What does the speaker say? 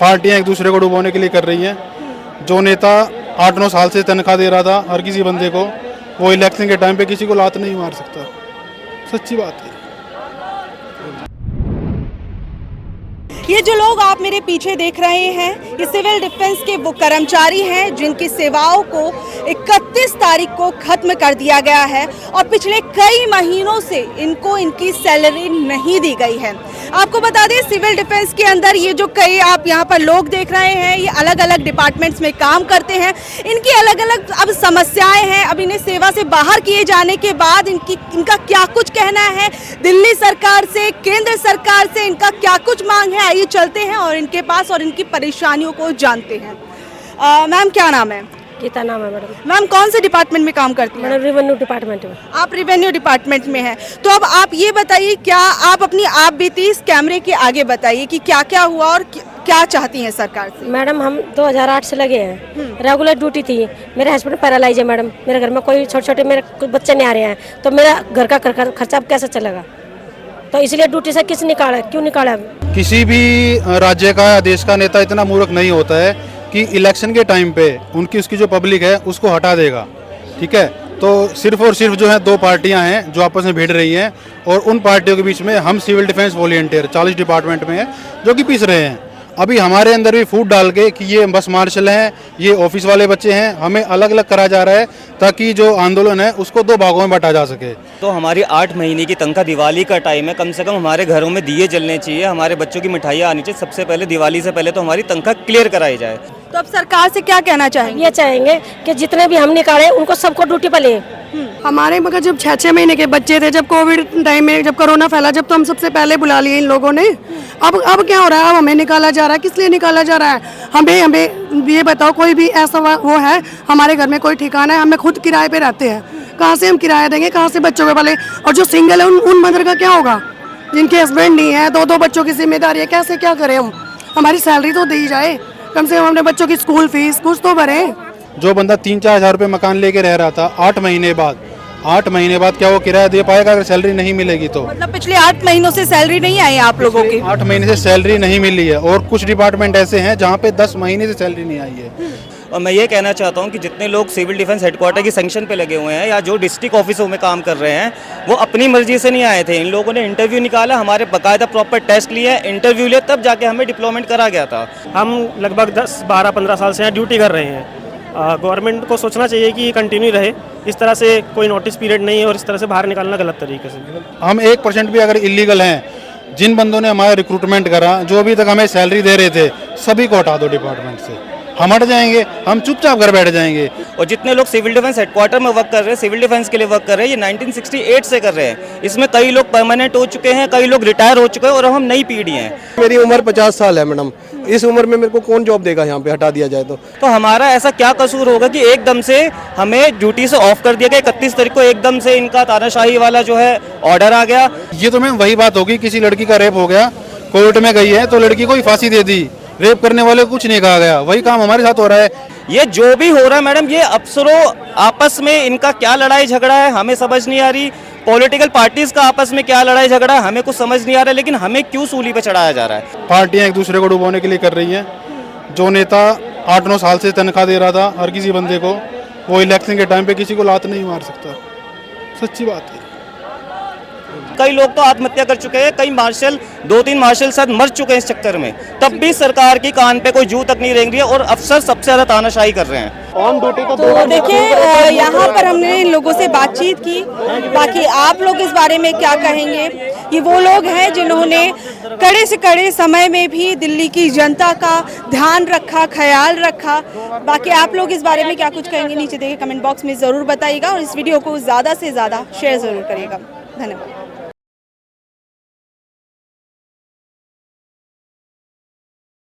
पार्टियां एक दूसरे को डुबोने के लिए कर रही हैं। जो नेता 8-9 साल से तनख्वाह दे रहा था हर किसी बंदे को, वो इलेक्शन के टाइम पे किसी को लात नहीं मार सकता। सच्ची बात है। ये जो लोग आप मेरे पीछे देख रहे हैं, ये सिविल डिफेंस के वो कर्मचारी हैं जिनकी सेवाओं को 31 तारीख को खत्म कर दिया गया है और पिछले कई महीनों से इनको इनकी सैलरी नहीं दी गई है। आपको बता दें, सिविल डिफेंस के अंदर ये जो कई आप यहाँ पर लोग देख रहे हैं, ये अलग अलग डिपार्टमेंट्स में काम करते हैं। इनकी अलग अलग अब समस्याएं हैं। अब इन्हें सेवा से बाहर किए जाने के बाद इनका क्या कुछ कहना है, दिल्ली सरकार से, केंद्र सरकार से इनका क्या कुछ मांग है, आइए चलते हैं और इनके पास और इनकी परेशानियों को जानते हैं। मैम क्या नाम है? गीता नाम है मैडम। मैम कौन से डिपार्टमेंट में काम करती हैं? मैडम रेवेन्यू डिपार्टमेंट में। आप रेवेन्यू डिपार्टमेंट में हैं। तो अब आप ये बताइए, क्या आप अपनी आप बीती इस कैमरे के आगे बताइए कि क्या क्या हुआ और क्या चाहती हैं सरकार से? मैडम हम 2008 से लगे हैं, रेगुलर ड्यूटी थी। मेरे हस्बैंड पैरालाइज है मैडम, मेरे घर में कोई छोटे छोटे मेरे बच्चे नहीं आ रहे हैं, तो मेरा घर का खर्चा कैसे चलेगा? तो इसलिए ड्यूटी से किस निकाला, क्यों निकाला? किसी भी राज्य का या देश का नेता इतना मूर्ख नहीं होता है कि इलेक्शन के टाइम पे उसकी जो पब्लिक है उसको हटा देगा। ठीक है, तो सिर्फ और सिर्फ जो है 2 पार्टियां हैं जो आपस में भिड़ रही हैं और उन पार्टियों के बीच में हम सिविल डिफेंस वॉलंटियर 40 डिपार्टमेंट में हैं जो कि पिस रहे हैं। अभी हमारे अंदर भी फूट डाल के कि ये बस मार्शल हैं, ये ऑफिस वाले बच्चे हैं, हमें अलग अलग करा जा रहा है ताकि जो आंदोलन है उसको 2 भागों में बांटा जा सके। तो हमारी 8 महीने की तनख्वाह, दिवाली का टाइम है, कम से कम हमारे घरों में दिए जलने चाहिए, हमारे बच्चों की मिठाइयाँ आनी चाहिए। सबसे पहले दिवाली से पहले तो हमारी तनख्वाह क्लियर कराई जाए। तो अब सरकार से क्या कहना चाहेंगे? ये चाहेंगे कि जितने भी हम निकाले उनको सबको ड्यूटी पर ले। हमारे मगर जब 6-6 महीने के बच्चे थे, जब कोविड टाइम में, जब कोरोना फैला, जब तो हम सबसे पहले बुला लिए इन लोगों ने। अब क्या हो रहा है? अब हमें निकाला जा रहा है। किस लिए निकाला जा रहा है? हमें ये बताओ, कोई भी ऐसा वो है हमारे घर में कोई ठिकाना है? हमें खुद किराए पे रहते हैं, कहाँ से हम किराया देंगे, कहाँ से बच्चों के पाले? और जो सिंगल है उन मदर का क्या होगा, जिनके हस्बैंड नहीं है, 2-2 बच्चों की जिम्मेदारी है, कैसे क्या करें हम? हमारी सैलरी तो दी जाए, कम से कम अपने बच्चों की स्कूल फीस कुछ तो भरें। जो बंदा 3-4 हज़ार रुपये मकान लेके रह रहा था, 8 महीने बाद क्या वो किराया दे पाएगा अगर सैलरी नहीं मिलेगी तो? मतलब पिछले 8 महीनों से सैलरी नहीं आई आप लोगों की? 8 महीने से सैलरी नहीं मिली है और कुछ डिपार्टमेंट ऐसे हैं जहाँ पे 10 महीने से सैलरी नहीं आई है। और मैं ये कहना चाहता हूँ कि जितने लोग सिविल डिफेंस हेडक्वार्टर की सैंक्शन पे लगे हुए हैं या जो डिस्ट्रिक्ट ऑफिसों में काम कर रहे हैं, वो अपनी मर्जी से नहीं आए थे। इन लोगों ने इंटरव्यू निकाला, हमारे बाकायदा प्रॉपर टेस्ट लिए, इंटरव्यू लिए, तब जाके हमें डिप्लॉयमेंट करा गया था। हम लगभग 10, 12, 15 साल से यहाँ ड्यूटी कर रहे हैं। गवर्नमेंट को सोचना चाहिए कि ये कंटिन्यू रहे, इस तरह से कोई नोटिस पीरियड नहीं है और इस तरह से बाहर निकालना गलत तरीके से। हम 1% भी अगर इलीगल हैं, जिन बंदों ने हमारा रिक्रूटमेंट करा, जो अभी तक हमें सैलरी दे रहे थे, सभी को हटा दो डिपार्टमेंट से। हम हट जाएंगे, हम चुपचाप घर बैठ जाएंगे। और जितने लोग सिविल डिफेंस हेडक्वार्टर में वर्क कर रहे हैं, सिविल डिफेंस के लिए वर्क कर रहे हैं, ये 1968 से कर रहे हैं। इसमें कई लोग परमानेंट हो चुके हैं, कई लोग रिटायर हो चुके हैं और हम नई पीढ़ी हैं। मेरी उम्र 50 साल है मैडम, इस उम्र में मेरे को कौन जॉब देगा यहाँ पे, हटा दिया जाए तो हमारा ऐसा क्या कसूर होगा कि एकदम से हमें ड्यूटी से ऑफ कर दिया गया? 31 तारीख को एकदम से इनका तानाशाही वाला जो है ऑर्डर आ गया। ये तो मैम वही बात होगी, किसी लड़की का रेप हो गया, कोर्ट में गई है तो लड़की को ही फांसी दे दी, रेप करने वाले को कुछ नहीं कहा गया। वही काम हमारे साथ हो रहा है। ये जो भी हो रहा है मैडम, ये अफसरों आपस में इनका क्या लड़ाई झगड़ा है हमें समझ नहीं आ रही। पॉलिटिकल पार्टीज का आपस में क्या लड़ाई झगड़ा है हमें कुछ समझ नहीं आ रहा है, लेकिन हमें क्यों सूली पे चढ़ाया जा रहा है? पार्टियां एक दूसरे को डुबोने के लिए कर रही हैं। जो नेता 8-9 साल से तनख्वाह दे रहा था हर किसी बंदे को, वो इलेक्शन के टाइम पे किसी को लात नहीं मार सकता। सच्ची बात है। कई लोग तो आत्महत्या कर चुके हैं, कई मार्शल, 2-3 मार्शल साथ मर चुके हैं इस चक्कर में, तब भी सरकार की कान पे कोई जू तक नहीं रेंग रही है और अफसर सबसे ज्यादा तानाशाही कर रहे हैं। ऑन ड्यूटी तो देखिए, यहाँ पर हमने इन लोगों से बातचीत की। बाकी आप लोग इस बारे में क्या कहेंगे? ये वो लोग हैं जिन्होंने कड़े से कड़े समय में भी दिल्ली की जनता का ध्यान रखा, ख्याल रखा। बाकी आप लोग इस बारे में क्या कुछ कहेंगे, नीचे देखिए कमेंट बॉक्स में ज़रूर बताइएगा और इस वीडियो को ज़्यादा से ज़्यादा शेयर ज़रूर करिएगा। धन्यवाद।